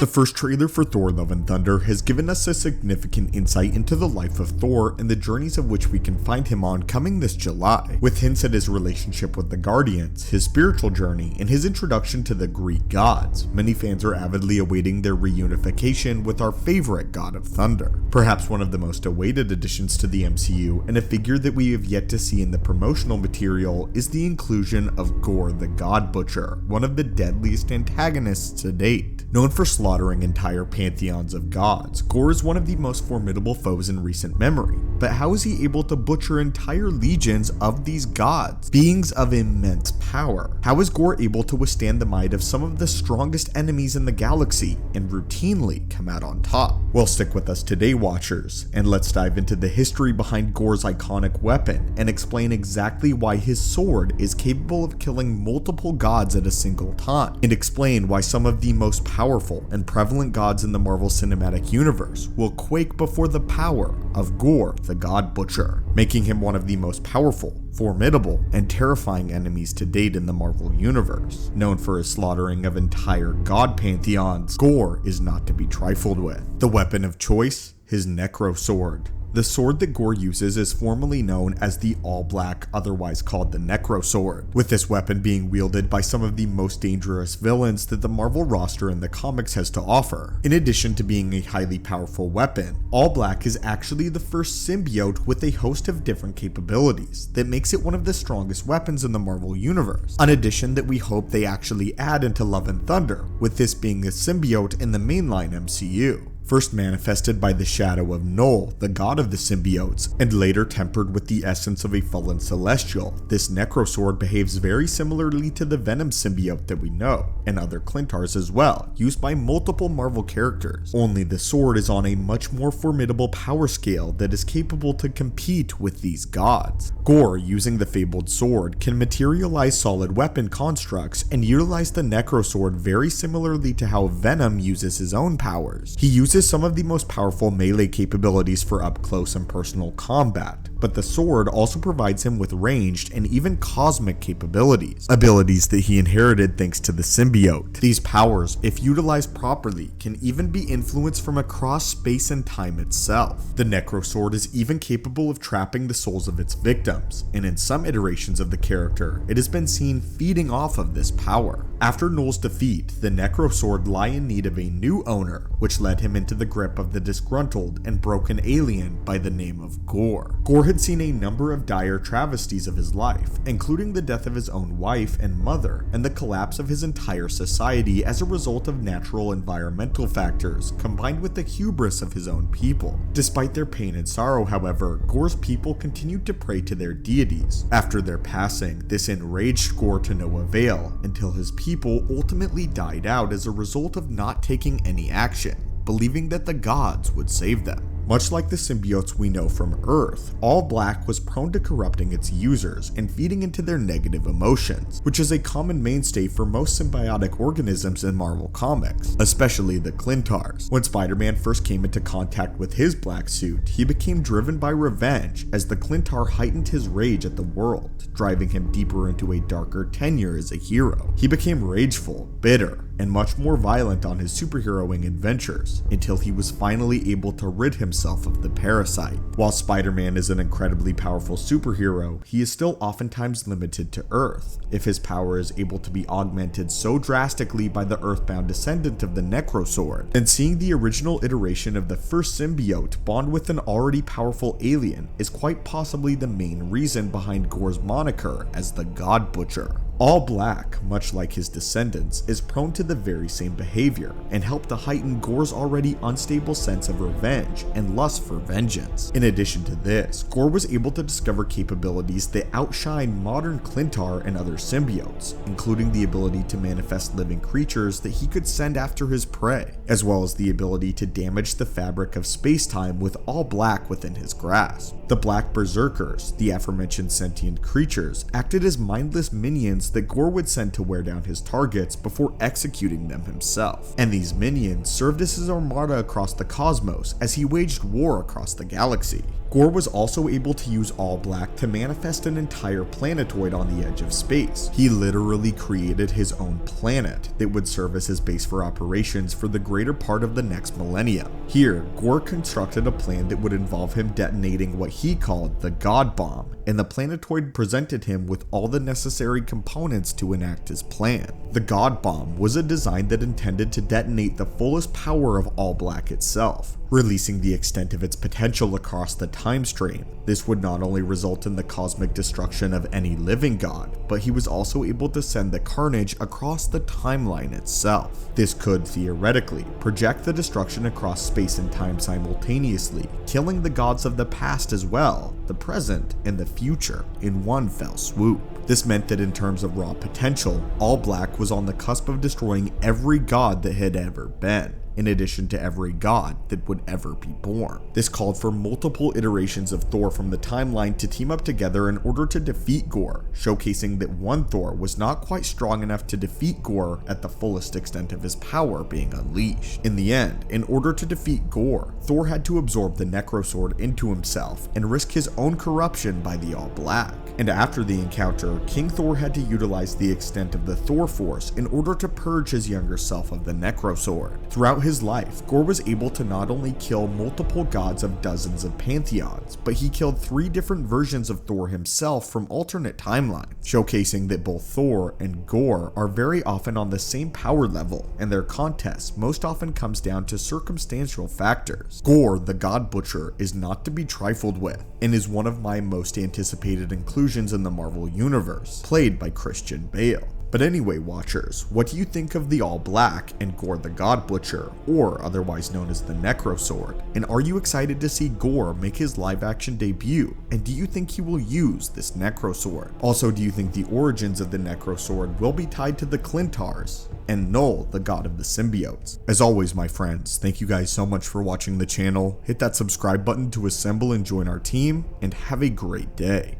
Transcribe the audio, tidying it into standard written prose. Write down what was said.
The first trailer for Thor Love and Thunder has given us a significant insight into the life of Thor and the journeys of which we can find him on coming this July, with hints at his relationship with the Guardians, his spiritual journey, and his introduction to the Greek gods. Many fans are avidly awaiting their reunification with our favorite god of thunder. Perhaps one of the most awaited additions to the MCU, and a figure that we have yet to see in the promotional material, is the inclusion of Gorr the God Butcher, one of the deadliest antagonists to date. Known for slaughtering entire pantheons of gods, Gorr is one of the most formidable foes in recent memory. But how is he able to butcher entire legions of these gods, beings of immense power? How is Gorr able to withstand the might of some of the strongest enemies in the galaxy and routinely come out on top? Well, stick with us today, watchers, and let's dive into the history behind Gorr's iconic weapon and explain exactly why his sword is capable of killing multiple gods at a single time, and explain why some of the most powerful and prevalent gods in the Marvel Cinematic Universe will quake before the power of Gorr the God Butcher, making him one of the most powerful, formidable, and terrifying enemies to date in the Marvel Universe. Known for his slaughtering of entire god pantheons, Gorr is not to be trifled with. The weapon of choice? His Necrosword. The sword that Gorr uses is formally known as the All-Black, otherwise called the Necrosword, with this weapon being wielded by some of the most dangerous villains that the Marvel roster in the comics has to offer. In addition to being a highly powerful weapon, All-Black is actually the first symbiote with a host of different capabilities that makes it one of the strongest weapons in the Marvel Universe, an addition that we hope they actually add into Love and Thunder, with this being a symbiote in the mainline MCU. First manifested by the shadow of Null, the god of the symbiotes, and later tempered with the essence of a fallen celestial, this Necrosword behaves very similarly to the Venom symbiote that we know, and other Clintars as well, used by multiple Marvel characters. Only the sword is on a much more formidable power scale that is capable to compete with these gods. Gorr, using the fabled sword, can materialize solid weapon constructs and utilize the Necrosword very similarly to how Venom uses his own powers. He uses some of the most powerful melee capabilities for up close and personal combat, but the sword also provides him with ranged and even cosmic capabilities, abilities that he inherited thanks to the symbiote. These powers, if utilized properly, can even be influenced from across space and time itself. The Necrosword is even capable of trapping the souls of its victims, and in some iterations of the character, it has been seen feeding off of this power. After Null's defeat, the Necrosword lie in need of a new owner, which led him into the grip of the disgruntled and broken alien by the name of Gorr. Gorr had seen a number of dire travesties of his life, including the death of his own wife and mother, and the collapse of his entire society as a result of natural environmental factors, combined with the hubris of his own people. Despite their pain and sorrow, however, Gorr's people continued to pray to their deities. After their passing, this enraged Gorr to no avail, until his people ultimately died out as a result of not taking any action, believing that the gods would save them. Much like the symbiotes we know from Earth, All-Black was prone to corrupting its users and feeding into their negative emotions, which is a common mainstay for most symbiotic organisms in Marvel Comics, especially the Clintars. When Spider-Man first came into contact with his black suit, he became driven by revenge as the Clintar heightened his rage at the world, driving him deeper into a darker tenure as a hero. He became rageful, bitter, and much more violent on his superheroing adventures, until he was finally able to rid himself of the parasite. While Spider-Man is an incredibly powerful superhero, he is still oftentimes limited to Earth. If his power is able to be augmented so drastically by the Earthbound descendant of the Necrosword, then seeing the original iteration of the first symbiote bond with an already powerful alien is quite possibly the main reason behind Gorr's moniker as the God Butcher. All-Black, much like his descendants, is prone to the very same behavior, and helped to heighten Gorr's already unstable sense of revenge and lust for vengeance. In addition to this, Gorr was able to discover capabilities that outshine modern Clintar and other symbiotes, including the ability to manifest living creatures that he could send after his prey, as well as the ability to damage the fabric of space-time with All-Black within his grasp. The Black Berserkers, the aforementioned sentient creatures, acted as mindless minions that Gorr would send to wear down his targets before executing them himself. And these minions served as his armada across the cosmos as he waged war across the galaxy. Gorr was also able to use all black to manifest an entire planetoid on the edge of space. He literally created his own planet that would serve as his base for operations for the greater part of the next millennium. Here, Gorr constructed a plan that would involve him detonating what he called the God Bomb, and the planetoid presented him with all the necessary components to enact his plan. The God Bomb was a design that intended to detonate the fullest power of all black itself, releasing the extent of its potential across the time stream. This would not only result in the cosmic destruction of any living god, but he was also able to send the carnage across the timeline itself. This could, theoretically, project the destruction across space and time simultaneously, killing the gods of the past as well, the present, and the future in one fell swoop. This meant that in terms of raw potential, All Black was on the cusp of destroying every god that had ever been, in addition to every god that would ever be born. This called for multiple iterations of Thor from the timeline to team up together in order to defeat Gorr, showcasing that one Thor was not quite strong enough to defeat Gorr at the fullest extent of his power being unleashed. In the end, in order to defeat Gorr, Thor had to absorb the Necrosword into himself and risk his own corruption by the All Black. And after the encounter, King Thor had to utilize the extent of the Thor Force in order to purge his younger self of the Necrosword. Throughout his life, Gorr was able to not only kill multiple gods of dozens of pantheons, but he killed 3 different versions of Thor himself from alternate timelines, showcasing that both Thor and Gorr are very often on the same power level, and their contest most often comes down to circumstantial factors. Gorr, the God Butcher, is not to be trifled with, and is one of my most anticipated inclusions in the Marvel Universe, played by Christian Bale. But anyway, watchers, what do you think of the All Black and Gorr the God Butcher, or otherwise known as the Necrosword? And are you excited to see Gorr make his live-action debut? And do you think he will use this Necrosword? Also, do you think the origins of the Necrosword will be tied to the Clintars and Null, the god of the symbiotes? As always, my friends, thank you guys so much for watching the channel. Hit that subscribe button to assemble and join our team, and have a great day.